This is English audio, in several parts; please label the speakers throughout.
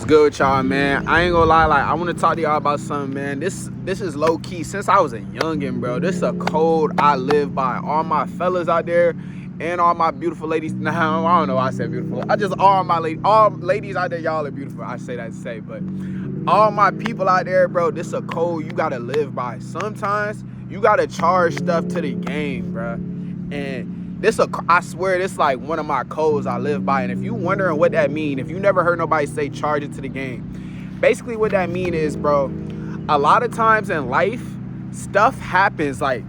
Speaker 1: Good with y'all, man. I ain't gonna lie, like I want to talk to y'all about something, man. This is low key. Since I was a youngin', bro, this is a code I live by. All my fellas out there and all my beautiful ladies. Nah, I don't know why I said beautiful. I just all ladies out there, y'all are beautiful. I say that to say, but all my people out there, bro, this is a code you gotta live by. Sometimes you gotta charge stuff to the game, bro, and I swear this like one of my codes I live by. And if you wondering what that mean, if you never heard nobody say charge it to the game, basically what that mean is, bro, a lot of times in life, stuff happens. Like,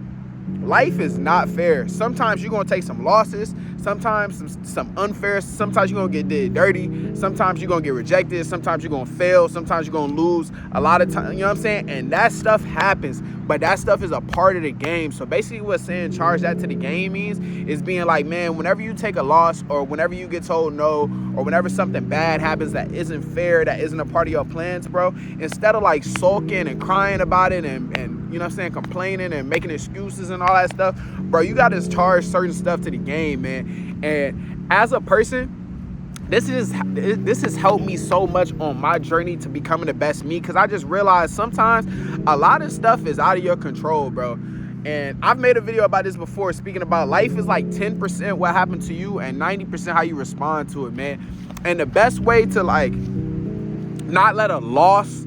Speaker 1: life is not fair. Sometimes you're gonna take some losses, sometimes some unfair, sometimes you're gonna get did dirty, sometimes you're gonna get rejected, sometimes you're gonna fail, sometimes you're gonna lose. A lot of times, you know what I'm saying? And that stuff happens, but that stuff is a part of the game. So basically what saying charge that to the game means is being like, man, whenever you take a loss or whenever you get told no or whenever something bad happens that isn't fair, that isn't a part of your plans, bro, instead of like sulking and crying about it and you know what I'm saying, complaining and making excuses and all that stuff, bro, you got to charge certain stuff to the game, man. And as a person, this has helped me so much on my journey to becoming the best me, because I just realized sometimes a lot of stuff is out of your control, bro. And I've made a video about this before, speaking about life is like 10% what happened to you and 90% how you respond to it, man. And the best way to like not let a loss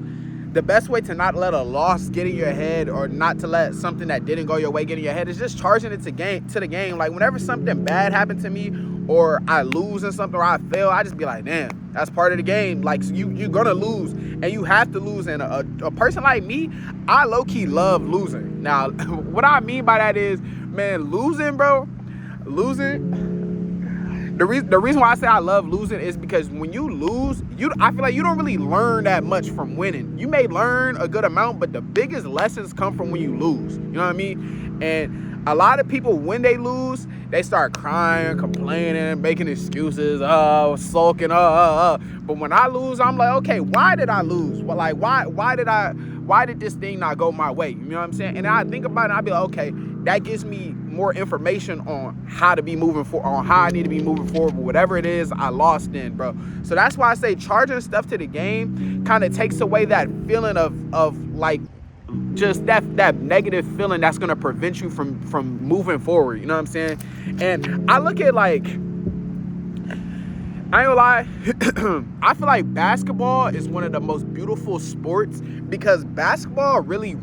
Speaker 1: get in your head, or not to let something that didn't go your way get in your head, is just charging it to the game. Like whenever something bad happened to me, or I lose in something, or I fail, I just be like, damn, that's part of the game. Like, so you're gonna lose, and you have to lose. And a person like me, I low-key love losing. Now, what I mean by that is, man, losing. The reason why I say I love losing is because when you lose, I feel like you don't really learn that much from winning. You may learn a good amount, but the biggest lessons come from when you lose. You know what I mean? And a lot of people, when they lose, they start crying, complaining, making excuses, sulking, But when I lose, I'm like, okay, why did I lose? Well, like, why did this thing not go my way? You know what I'm saying? And I think about it, and I be like, okay, that gives me more information on how to be moving forward, on how I need to be moving forward, but whatever it is I lost in, bro. So that's why I say charging stuff to the game kind of takes away that feeling of like, just that negative feeling that's gonna prevent you from moving forward. You know what I'm saying? And I look at, like, I ain't gonna lie, I feel like basketball is one of the most beautiful sports, because basketball really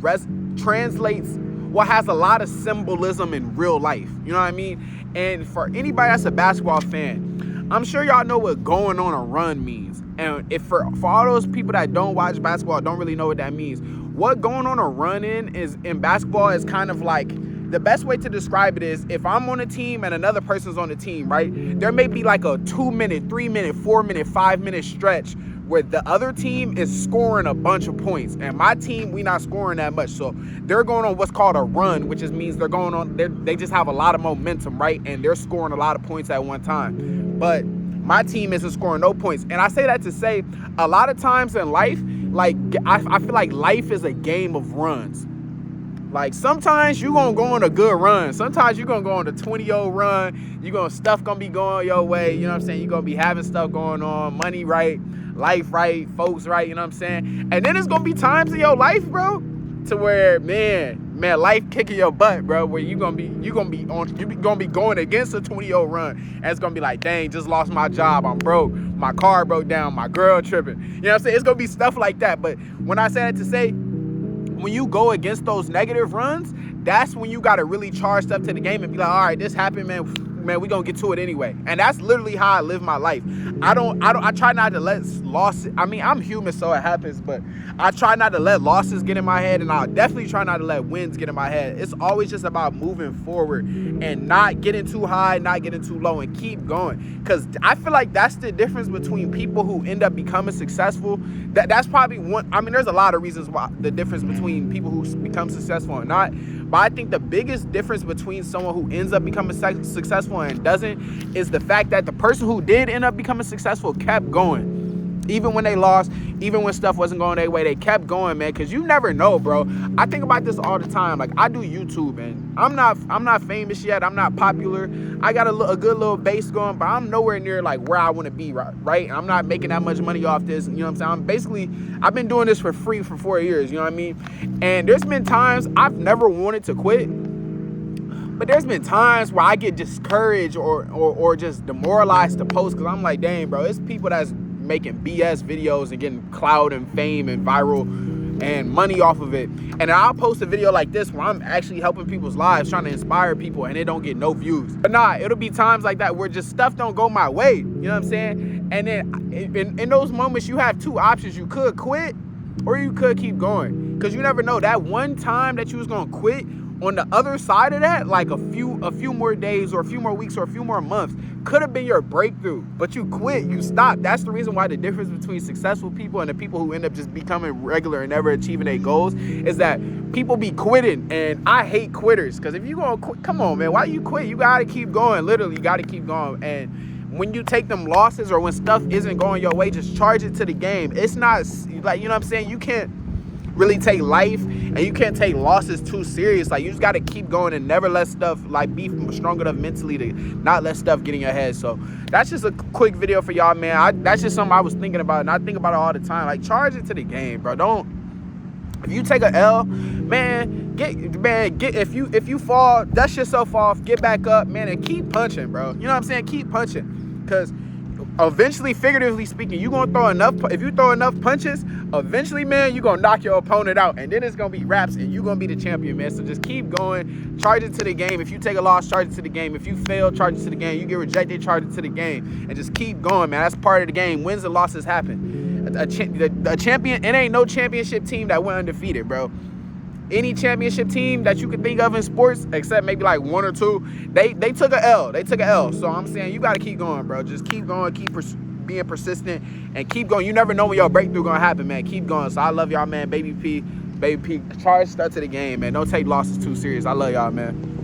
Speaker 1: translates what has a lot of symbolism in real life. You know what I mean? And for anybody that's a basketball fan, I'm sure y'all know what going on a run means. And if for all those people that don't watch basketball, don't really know what that means, what going on a run in basketball is kind of like, the best way to describe it is, if I'm on a team and another person's on the team, right? There may be like a 2-minute, 3-minute, 4-minute, 5-minute stretch where the other team is scoring a bunch of points, and my team, we not scoring that much. So they're going on what's called a run, which just means they just have a lot of momentum, right? And they're scoring a lot of points at one time. But my team isn't scoring no points. And I say that to say, a lot of times in life, like, I feel like life is a game of runs. Like, sometimes you're going to go on a good run. Sometimes you're going to go on a 20-year run. Stuff going to be going your way. You know what I'm saying? You're going to be having stuff going on. Money right. Life right. Folks right. You know what I'm saying? And then there's going to be times in your life, bro, to where, man, life kicking your butt, bro, where you're going to be going against a 20-year run. And it's going to be like, dang, just lost my job. I'm broke. My car broke down. My girl tripping. You know what I'm saying? It's going to be stuff like that. But when I say that to say, when you go against those negative runs, that's when you got to really charge stuff to the game and be like, all right, this happened, man, we gonna get to it anyway. And that's literally how I live my life. I try not to let losses, I mean, I'm human, so it happens, but I try not to let losses get in my head, and I'll definitely try not to let wins get in my head. It's always just about moving forward and not getting too high, not getting too low, and keep going. Because I feel like that's the difference between people who end up becoming successful. That's probably one, I mean, there's a lot of reasons why the difference between people who become successful or not. But I think the biggest difference between someone who ends up becoming successful and doesn't is the fact that the person who did end up becoming successful kept going. Even when they lost, even when stuff wasn't going their way, they kept going, man, because you never know, bro. I think about this all the time. Like, I do YouTube, and I'm not famous yet. I'm not popular. I got a good little base going, but I'm nowhere near, like, where I want to be, right? I'm not making that much money off this, you know what I'm saying? I've been doing this for free for 4 years, you know what I mean? And there's been times I've never wanted to quit, but there's been times where I get discouraged or just demoralized to post, because I'm like, dang, bro, it's people that's making BS videos and getting clout and fame and viral and money off of it. And I'll post a video like this where I'm actually helping people's lives, trying to inspire people, and it don't get no views. But nah, it'll be times like that where just stuff don't go my way. You know what I'm saying? And then in those moments, you have two options. You could quit or you could keep going. Because you never know, that one time that you was going to quit, on the other side of that, like a few more days or a few more weeks or a few more months, could have been your breakthrough. But you quit, you stopped. That's the reason why the difference between successful people and the people who end up just becoming regular and never achieving their goals is that people be quitting. And I hate quitters, because if you gonna quit, come on, man, why you quit? You gotta keep going. Literally, you gotta keep going. And when you take them losses or when stuff isn't going your way, just charge it to the game. It's not like, you know what I'm saying? You can't really take life and you can't take losses too serious. Like, you just got to keep going and never let stuff, like, be strong enough mentally to not let stuff get in your head. So that's just a quick video for y'all, man. That's just something I was thinking about, and I think about it all the time. Like, charge it to the game, bro. If you take a L, man, if you fall, dust yourself off, get back up, man, and keep punching, bro. You know what I'm saying? Keep punching, because eventually, figuratively speaking, you gonna throw enough. If you throw enough punches, eventually, man, you gonna knock your opponent out, and then it's gonna be raps, and you gonna be the champion, man. So just keep going, charge it to the game. If you take a loss, charge it to the game. If you fail, charge it to the game. You get rejected, charge it to the game, and just keep going, man. That's part of the game. Wins and losses happen. A champion, it ain't no championship team that went undefeated, bro. Any championship team that you could think of in sports, except maybe like one or two, they took a L. They took a L. So I'm saying you got to keep going, bro. Just keep going, keep being persistent, and keep going. You never know when your breakthrough gonna happen, man. Keep going. So I love y'all, man. Baby P, charge stuff to the game, man. Don't take losses too serious. I love y'all, man.